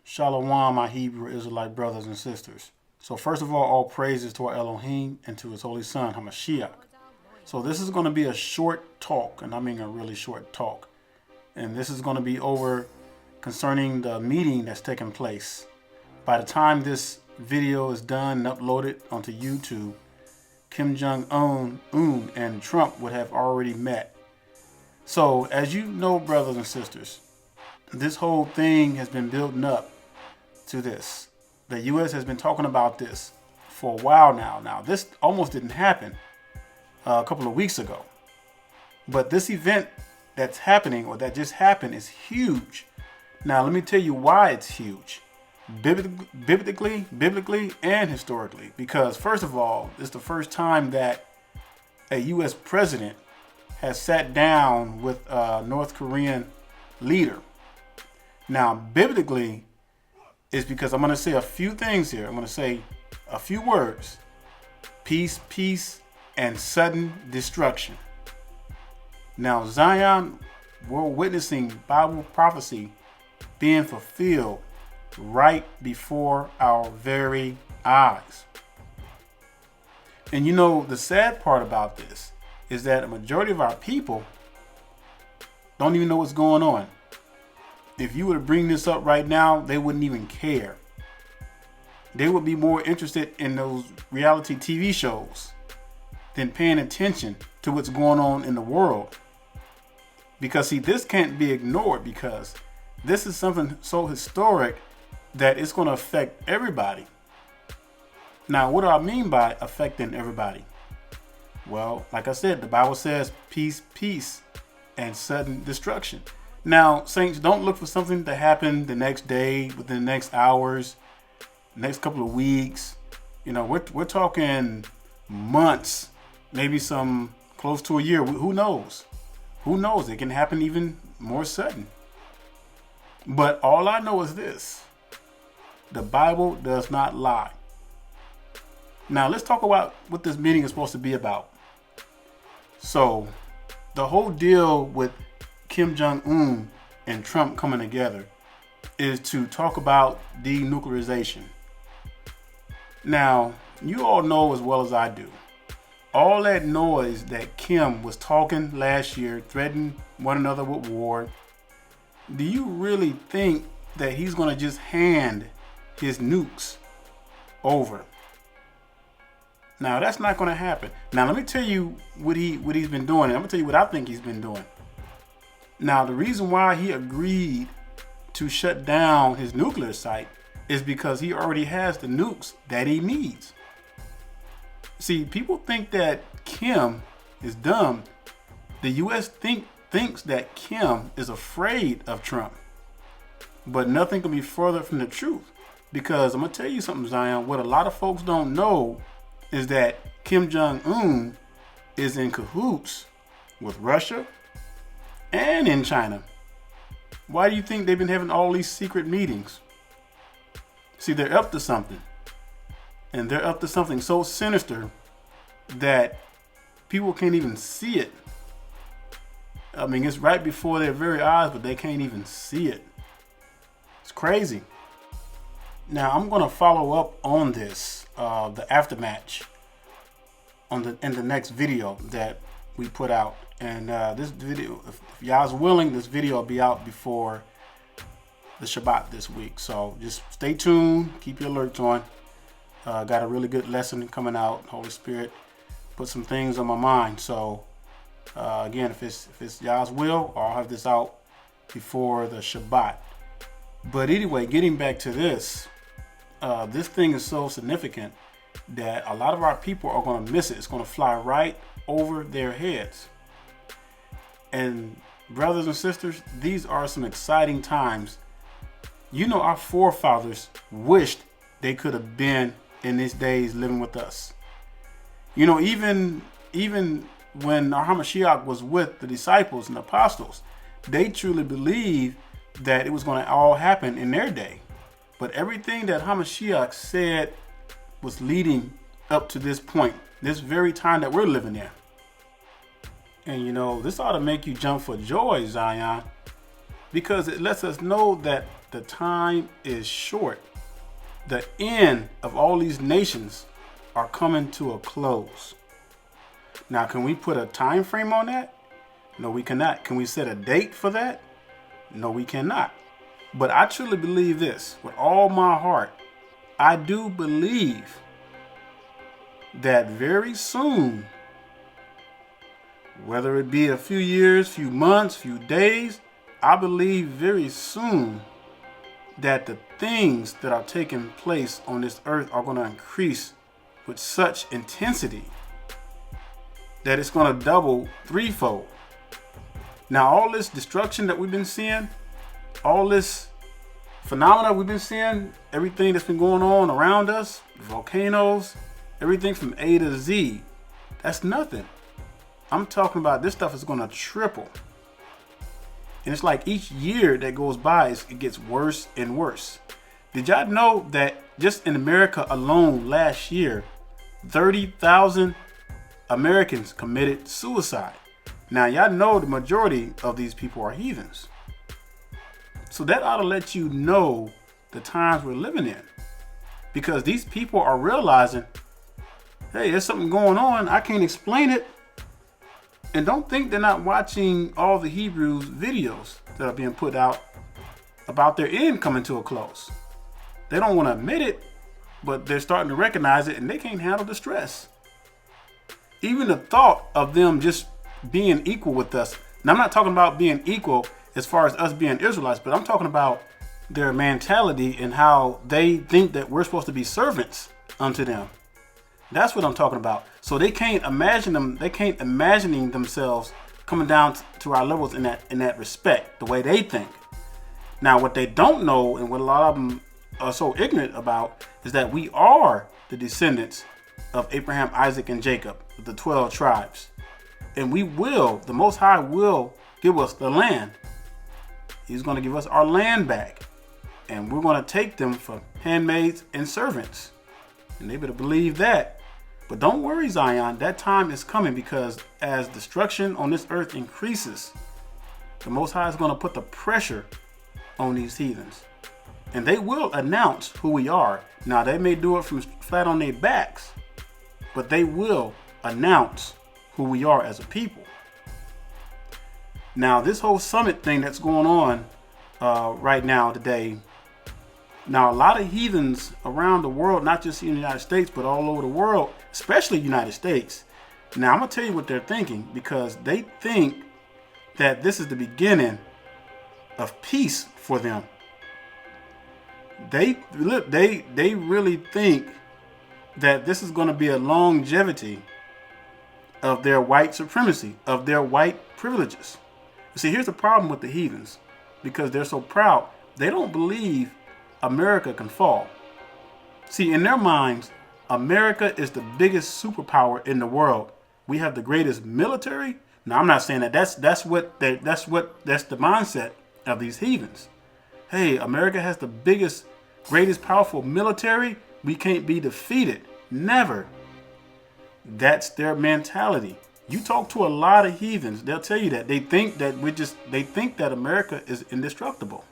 Shalom, my Hebrew Israelite brothers and sisters. So first of all praises to our Elohim and to his holy son, Hamashiach. So this is going to be a short talk, and I mean a really short talk. And this is going to be over concerning the meeting that's taking place. By the time this video is done and uploaded onto YouTube, Kim Jong-un and Trump would have already met. So as you know, brothers and sisters, this whole thing has been building up to this. The U.S. has been talking about this for a while now. Now, this almost didn't happen a couple of weeks ago. But this event that's happening, or that just happened, is huge. Now, let me tell you why it's huge. Biblically, and historically. Because, first of all, it's the first time that a U.S. president has sat down with a North Korean leader. Now, biblically, is because I'm going to say a few things here. I'm going to say a few words. Peace, peace, and sudden destruction. Now, Zion, we're witnessing Bible prophecy being fulfilled right before our very eyes. And you know, the sad part about this is that a majority of our people don't even know what's going on. If you were to bring this up right now, they wouldn't even care. They would be more interested in those reality TV shows than paying attention to what's going on in the world. Because see, this can't be ignored, because this is something so historic that it's going to affect everybody. Now, what do I mean by affecting everybody? Well, like I said, the Bible says peace, peace, and sudden destruction. Now, saints, don't look for something to happen the next day, within the next hours, next couple of weeks. You know, we're talking months, maybe some close to a year. Who knows? Who knows? It can happen even more sudden. But all I know is this: the Bible does not lie. Now, let's talk about what this meeting is supposed to be about. So, the whole deal with Kim Jong-un and Trump coming together is to talk about denuclearization. Now, you all know as well as I do, all that noise that Kim was talking last year, threatening one another with war, do you really think that he's going to just hand his nukes over? Now, that's not going to happen. Now, let me tell you what he's been doing. I'm going to tell you what I think he's been doing. Now, the reason why he agreed to shut down his nuclear site is because he already has the nukes that he needs. See, people think that Kim is dumb. The U.S. thinks that Kim is afraid of Trump. But nothing can be further from the truth. Because I'm going to tell you something, Zion. What a lot of folks don't know is that Kim Jong-un is in cahoots with Russia and in China. Why do you think they've been having all these secret meetings? See, they're up to something. And they're up to something so sinister that people can't even see it. I mean, it's right before their very eyes, but they can't even see it. It's crazy. Now, I'm going to follow up on this, the aftermatch, in the next video that we put out. And this video, if y'all's willing, this video will be out before the Shabbat this week. So just stay tuned, keep your alerts on. Got a really good lesson coming out. Holy Spirit put some things on my mind. So again, if it's y'all's will, I'll have this out before the Shabbat. But anyway, getting back to this, this thing is so significant that a lot of our people are going to miss it. It's going to fly right over their heads. And brothers and sisters, these are some exciting times. You know, our forefathers wished they could have been in these days living with us. You know, even when our Hamashiach was with the disciples and the apostles, they truly believed that it was going to all happen in their day. But everything that Hamashiach said was leading up to this point, this very time that we're living in. And you know, this ought to make you jump for joy, Zion, because it lets us know that the time is short. The end of all these nations are coming to a close. Now, can we put a time frame on that? No, we cannot. Can we set a date for that? No, we cannot. But I truly believe this with all my heart. I do believe that very soon, whether it be a few years, few months, few days, I believe very soon that the things that are taking place on this earth are going to increase with such intensity that it's going to double threefold. Now, all this destruction that we've been seeing, all this phenomena we've been seeing, everything that's been going on around us, volcanoes, everything from A to Z, that's nothing. I'm talking about this stuff is going to triple. And it's like each year that goes by, it gets worse and worse. Did y'all know that just in America alone last year, 30,000 Americans committed suicide? Now, y'all know the majority of these people are heathens. So that ought to let you know the times we're living in. Because these people are realizing, hey, there's something going on. I can't explain it. And don't think they're not watching all the Hebrews videos that are being put out about their end coming to a close. They don't want to admit it, but they're starting to recognize it, and they can't handle the stress. Even the thought of them just being equal with us. Now, I'm not talking about being equal as far as us being Israelites, but I'm talking about their mentality and how they think that we're supposed to be servants unto them. That's what I'm talking about. So they can't imagine imagining themselves coming down to our levels in that respect, the way they think. Now, what they don't know, and what a lot of them are so ignorant about, is that we are the descendants of Abraham, Isaac, and Jacob, the 12 tribes. And the Most High will give us the land. He's going to give us our land back. And we're going to take them for handmaids and servants. And they better believe that. But don't worry, Zion, that time is coming, because as destruction on this earth increases, the Most High is going to put the pressure on these heathens. And they will announce who we are. Now, they may do it from flat on their backs, but they will announce who we are as a people. Now, this whole summit thing that's going on right now today, now, a lot of heathens around the world, not just in the United States, but all over the world, especially the United States. Now, I'm going to tell you what they're thinking, because they think that this is the beginning of peace for them. They really think that this is going to be a longevity of their white supremacy, of their white privileges. See, here's the problem with the heathens, because they're so proud. They don't believe America can fall. See, in their minds, America is the biggest superpower in the world. We have the greatest military. Now, I'm not saying that. That's the mindset of these heathens. Hey, America has the biggest, greatest, powerful military. We can't be defeated. Never. That's their mentality. You talk to a lot of heathens, they'll tell you that. They think that America is indestructible,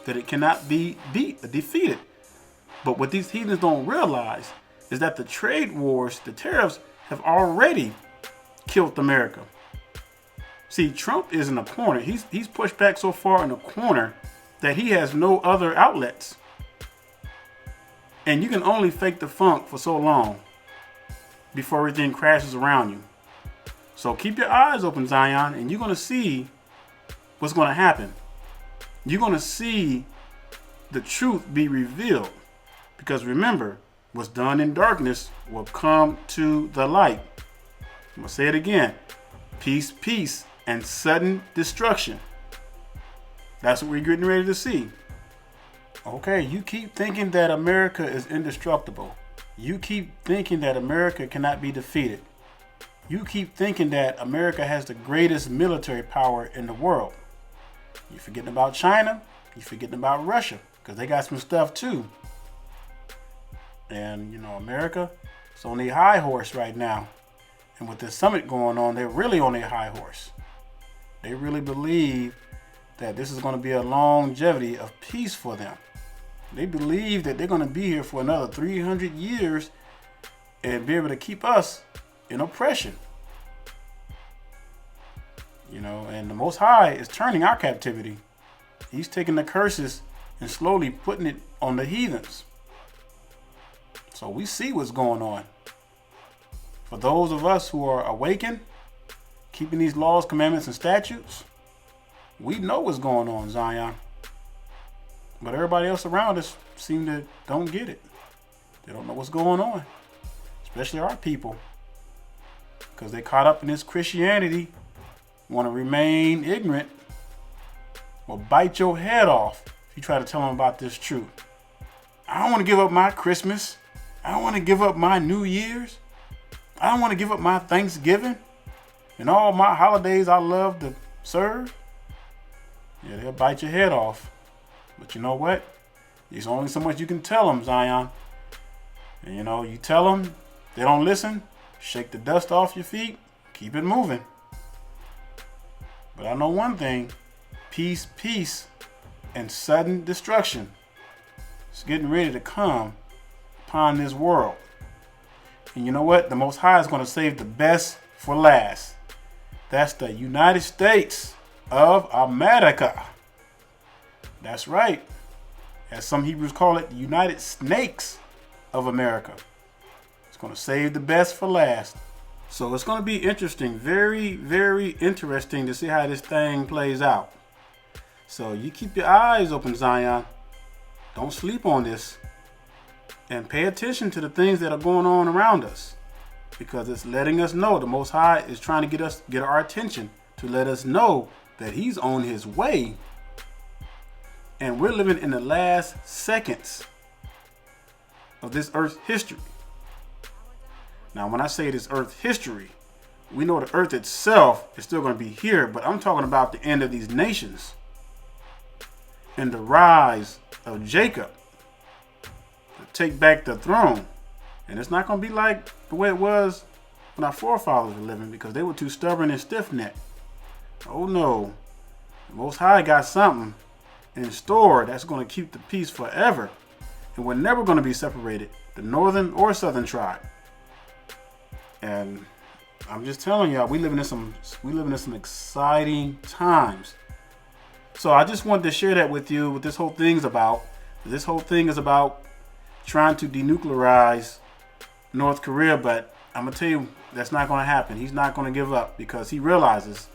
that it cannot be defeated. But what these heathens don't realize is that the trade wars, the tariffs, have already killed America. See, Trump is in a corner. He's pushed back so far in a corner that he has no other outlets. And you can only fake the funk for so long before everything crashes around you. So keep your eyes open, Zion, and you're going to see what's going to happen. You're going to see the truth be revealed. Because remember, what's done in darkness will come to the light. I'm going to say it again. Peace, peace, and sudden destruction. That's what we're getting ready to see. Okay, you keep thinking that America is indestructible. You keep thinking that America cannot be defeated. You keep thinking that America has the greatest military power in the world. You're forgetting about China. You're forgetting about Russia, because they got some stuff too. And, America is on their high horse right now. And with this summit going on, they're really on their high horse. They really believe that this is going to be a longevity of peace for them. They believe that they're going to be here for another 300 years and be able to keep us in oppression. You know, and the Most High is turning our captivity. He's taking the curses and slowly putting it on the heathens. So we see what's going on. For those of us who are awakened, keeping these laws, commandments, and statutes, we know what's going on, Zion. But everybody else around us seem to don't get it. They don't know what's going on, especially our people, because they caught up in this Christianity, want to remain ignorant, will bite your head off if you try to tell them about this truth. I don't want to give up my Christmas. I don't want to give up my New Year's. I don't want to give up my Thanksgiving and all my holidays I love to serve. Yeah, they'll bite your head off. But you know what? There's only so much you can tell them, Zion. And you know, you tell them, they don't listen, shake the dust off your feet, keep it moving. But I know one thing, peace, peace, and sudden destruction is getting ready to come upon this world. And you know what? The Most High is going to save the best for last. That's the United States of America. That's right. As some Hebrews call it, the United Snakes of America. It's going to save the best for last. So it's going to be interesting, very, very interesting to see how this thing plays out. So you keep your eyes open, Zion. Don't sleep on this. And pay attention to the things that are going on around us. Because it's letting us know the Most High is trying to get our attention to let us know that He's on His way. And we're living in the last seconds of this earth's history. Now, when I say this earth history, we know the earth itself is still going to be here, but I'm talking about the end of these nations and the rise of Jacob to take back the throne. And it's not going to be like the way it was when our forefathers were living, because they were too stubborn and stiff-necked. Oh no, the Most High got something in store that's going to keep the peace forever. And we're never going to be separated, the northern or southern tribe. And I'm just telling y'all, we living in some exciting times. So I just wanted to share that with you, what this whole thing's about. This whole thing is about trying to denuclearize North Korea, but I'm gonna tell you that's not going to happen. He's not going to give up because he realizes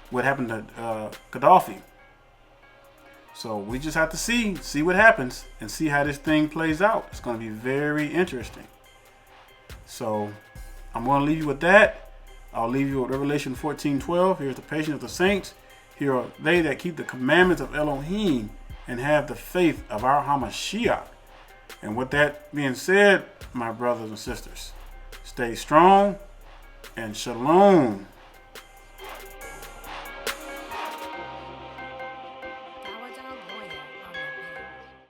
what happened to Gaddafi. So we just have to see what happens and see how this thing plays out. It's going to be very interesting. So I'm going to leave you with that. I'll leave you with Revelation 14:12. Here's the patience of the saints. Here are they that keep the commandments of Elohim and have the faith of our Hamashiach. And with that being said, my brothers and sisters, stay strong and shalom.